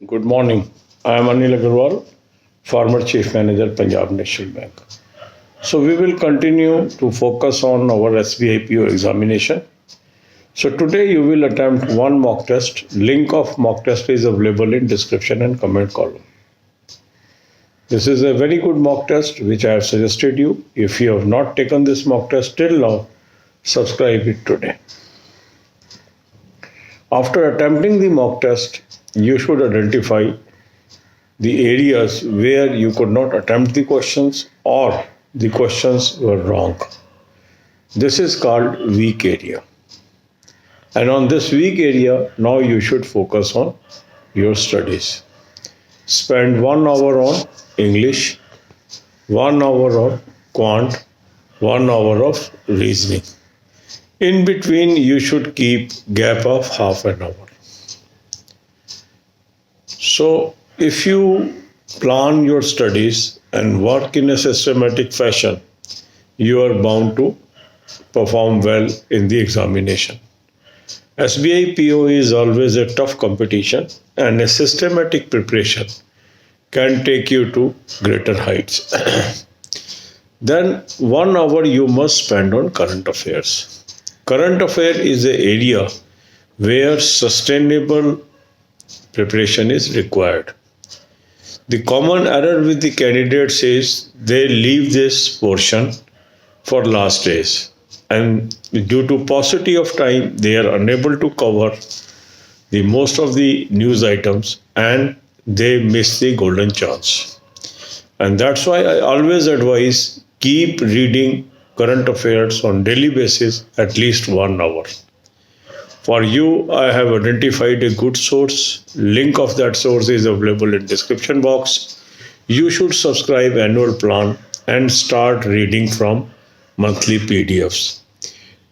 Good morning. I am Anil Agarwal, former Chief Manager, Punjab National Bank. So we will continue to focus on our SBI PO examination. So today you will attempt one mock test. Link of mock test is available in description and comment column. This is a very good mock test which I have suggested you. If you have not taken this mock test till now, subscribe it today. After attempting the mock test, you should identify the areas where you could not attempt the questions or the questions were wrong. This is called weak area. And on this weak area, now you should focus on your studies. Spend 1 hour on English, 1 hour on quant, 1 hour of reasoning. In between, you should keep gap of half an hour. So, if you plan your studies and work in a systematic fashion, you are bound to perform well in the examination. SBI PO is always a tough competition, and a systematic preparation can take you to greater heights. Then 1 hour you must spend on current affairs. Current affair is an area where sustainable preparation is required. The common error with the candidates is they leave this portion for last days, and due to paucity of time they are unable to cover the most of the news items and they miss the golden chance. And that's why I always advise keep reading current affairs on daily basis at least 1 hour. For you, I have identified a good source. Link of that source is available in description box. You should subscribe annual plan and start reading from monthly PDFs.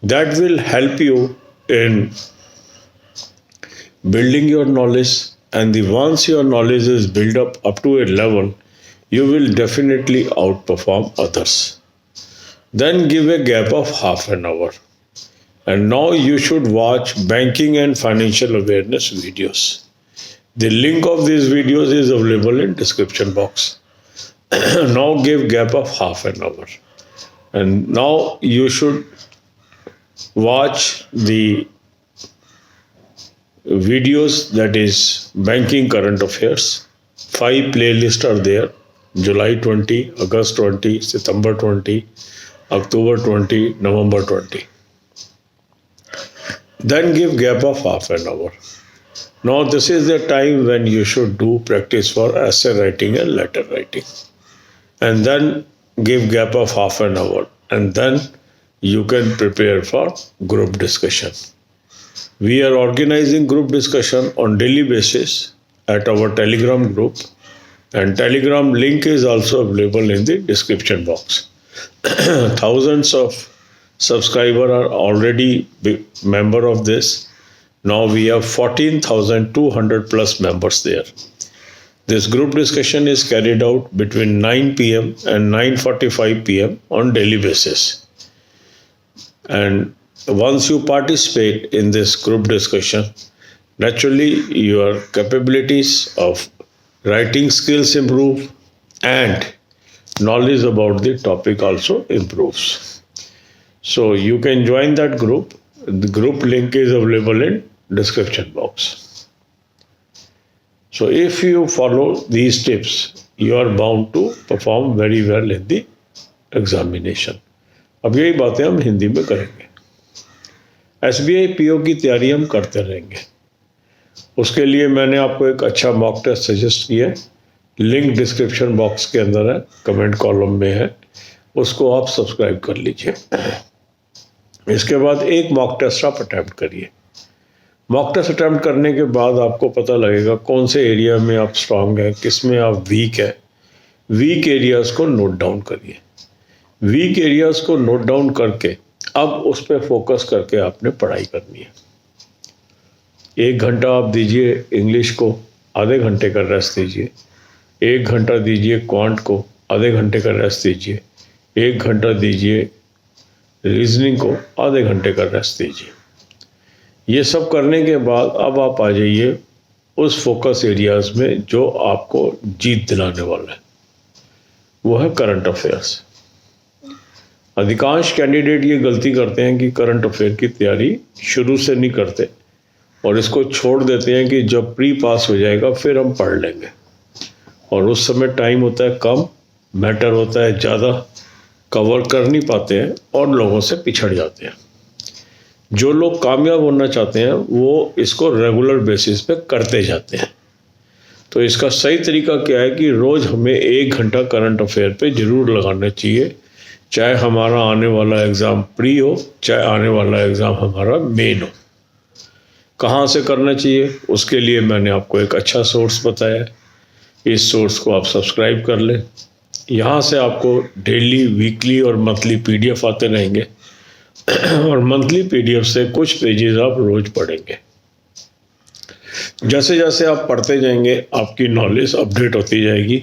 That will help you in building your knowledge, and once your knowledge is built up to a level, you will definitely outperform others. Then give a gap of half an hour. And now you should watch banking and financial awareness videos. The link of these videos is available in description box. Now give gap of half an hour. And now you should watch the videos, that is banking current affairs. 5 playlists are there: July 20, August 20, September 20, October 20, November 20. Then give gap of half an hour. Now this is the time when you should do practice for essay writing and letter writing. And then give gap of half an hour. And then you can prepare for group discussion. We are organizing group discussion on daily basis at our Telegram group. And Telegram link is also available in the description box. Thousands of subscribers are already member of this. Now we have 14,200 plus members there. This group discussion is carried out between 9 p.m. and 9:45 p.m. on daily basis. And once you participate in this group discussion, naturally your capabilities of writing skills improve and knowledge about the topic also improves. So you can join that group. The group link is available in description box. So if you follow these tips, you are bound to perform very well in the examination. अब यही बातें हम हिंदी में करेंगे. SBI PO की तैयारी हम करते रहेंगे. उसके लिए मैंने आपको एक अच्छा मॉक टेस्ट सजेस्ट किया है. लिंक डिस्क्रिप्शन बॉक्स के अंदर है, कमेंट कॉलम में है, उसको आप सब्सक्राइब कर लीजिए. इसके बाद एक मॉक टेस्ट आप अटैम्प्ट करिए. मॉक टेस्ट अटैम्प्ट करने के बाद आपको पता लगेगा कौन से एरिया में आप स्ट्रांग हैं, किस में आप वीक है. वीक एरियाज को नोट डाउन करिए. वीक एरियाज को नोट डाउन करके अब उस पर फोकस करके आपने पढ़ाई करनी है. 1 घंटा आप दीजिए इंग्लिश को, आधे घंटे का रेस्ट दीजिए. 1 घंटा दीजिए क्वांट को, आधे घंटे का रेस्ट दीजिए. 1 घंटा दीजिए रीजनिंग को, आधे घंटे का रेस्ट दीजिए. ये सब करने के बाद अब आप आ जाइए उस फोकस एरियाज में जो आपको जीत दिलाने वाला है, वो है करंट अफेयर्स। अधिकांश कैंडिडेट ये गलती करते हैं कि करंट अफेयर की तैयारी शुरू से नहीं करते और इसको छोड़ देते हैं कि जब प्री पास हो जाएगा फिर हम पढ़ लेंगे, और उस समय टाइम होता है कम, मैटर होता है ज़्यादा, कवर कर नहीं पाते हैं और लोगों से पिछड़ जाते हैं। जो लोग कामयाब होना चाहते हैं वो इसको रेगुलर बेसिस पे करते जाते हैं। तो इसका सही तरीका क्या है कि रोज़ हमें 1 घंटा करंट अफेयर पे ज़रूर लगाना चाहिए, चाहे हमारा आने वाला एग्ज़ाम प्री हो, चाहे आने वाला एग्ज़ाम हमारा मेन हो। कहाँ से करना चाहिए, उसके लिए मैंने आपको एक अच्छा सोर्स बताया है। इस सोर्स को आप सब्सक्राइब कर लें। यहाँ से आपको डेली, वीकली और मंथली PDF आते रहेंगे और मंथली PDF से कुछ पेजेस आप रोज़ पढ़ेंगे। जैसे जैसे आप पढ़ते जाएंगे आपकी नॉलेज अपडेट होती जाएगी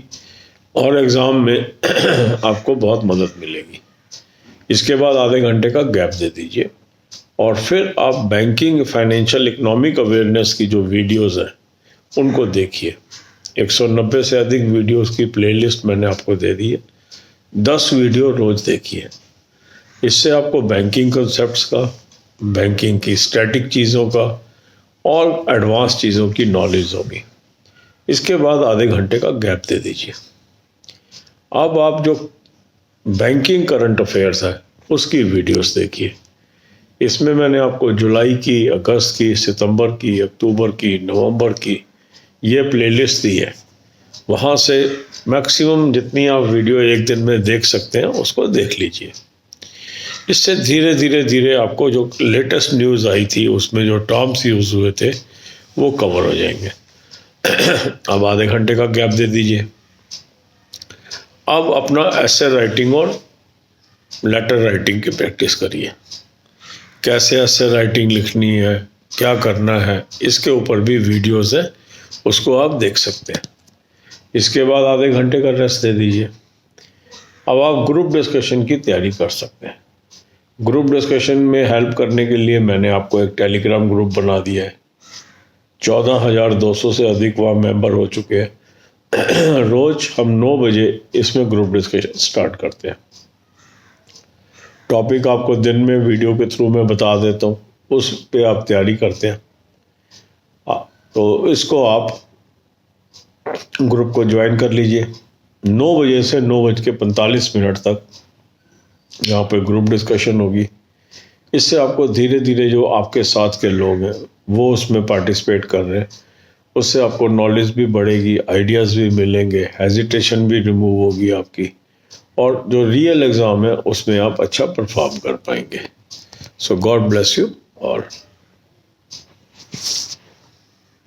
और एग्ज़ाम में आपको बहुत मदद मिलेगी। इसके बाद आधे घंटे का गैप दे दीजिए और फिर आप बैंकिंग, फाइनेंशियल, इकोनॉमिक अवेयरनेस की जो वीडियोस हैं उनको देखिए। 190 से अधिक वीडियोस की प्लेलिस्ट मैंने आपको दे दी है। 10 वीडियो रोज़ देखिए। इससे आपको बैंकिंग कॉन्सेप्ट्स का, बैंकिंग की स्टैटिक चीज़ों का और एडवांस चीज़ों की नॉलेज होगी। इसके बाद आधे घंटे का गैप दे दीजिए। अब आप जो बैंकिंग करंट अफेयर्स है उसकी वीडियोस देखिए। इसमें मैंने आपको जुलाई की, अगस्त की, सितंबर की, अक्टूबर की, नवंबर की ये प्लेलिस्ट दी है। वहाँ से मैक्सिमम जितनी आप वीडियो एक दिन में देख सकते हैं उसको देख लीजिए। इससे धीरे धीरे आपको जो लेटेस्ट न्यूज़ आई थी उसमें जो टर्म्स यूज़ हुए थे वो कवर हो जाएंगे। अब आधे घंटे का गैप दे दीजिए। अब अपना एसे राइटिंग और लेटर राइटिंग की प्रैक्टिस करिए। कैसे एसे राइटिंग लिखनी है, क्या करना है, इसके ऊपर भी वीडियोस है, उसको आप देख सकते हैं। इसके बाद आधे घंटे का रेस्ट दे दीजिए। अब आप ग्रुप डिस्कशन की तैयारी कर सकते हैं। ग्रुप डिस्कशन में हेल्प करने के लिए मैंने आपको एक टेलीग्राम ग्रुप बना दिया है। 14,200 से अधिक वहाँ मेंबर हो चुके हैं। रोज हम 9 बजे इसमें ग्रुप डिस्कशन स्टार्ट करते हैं। टॉपिक आपको दिन में वीडियो के थ्रू मैं बता देता हूँ, उस पे आप तैयारी करते हैं। तो इसको आप ग्रुप को ज्वाइन कर लीजिए। 9 बजे से 9:45 तक यहाँ पे ग्रुप डिस्कशन होगी। इससे आपको धीरे धीरे जो आपके साथ के लोग हैं वो उसमें पार्टिसिपेट कर रहे हैं, उससे आपको नॉलेज भी बढ़ेगी, आइडियाज़ भी मिलेंगे, हेजिटेशन भी रिमूव होगी आपकी, और जो रियल एग्ज़ाम है उसमें आप अच्छा परफॉर्म कर पाएंगे। सो गॉड ब्लेस यू ऑल।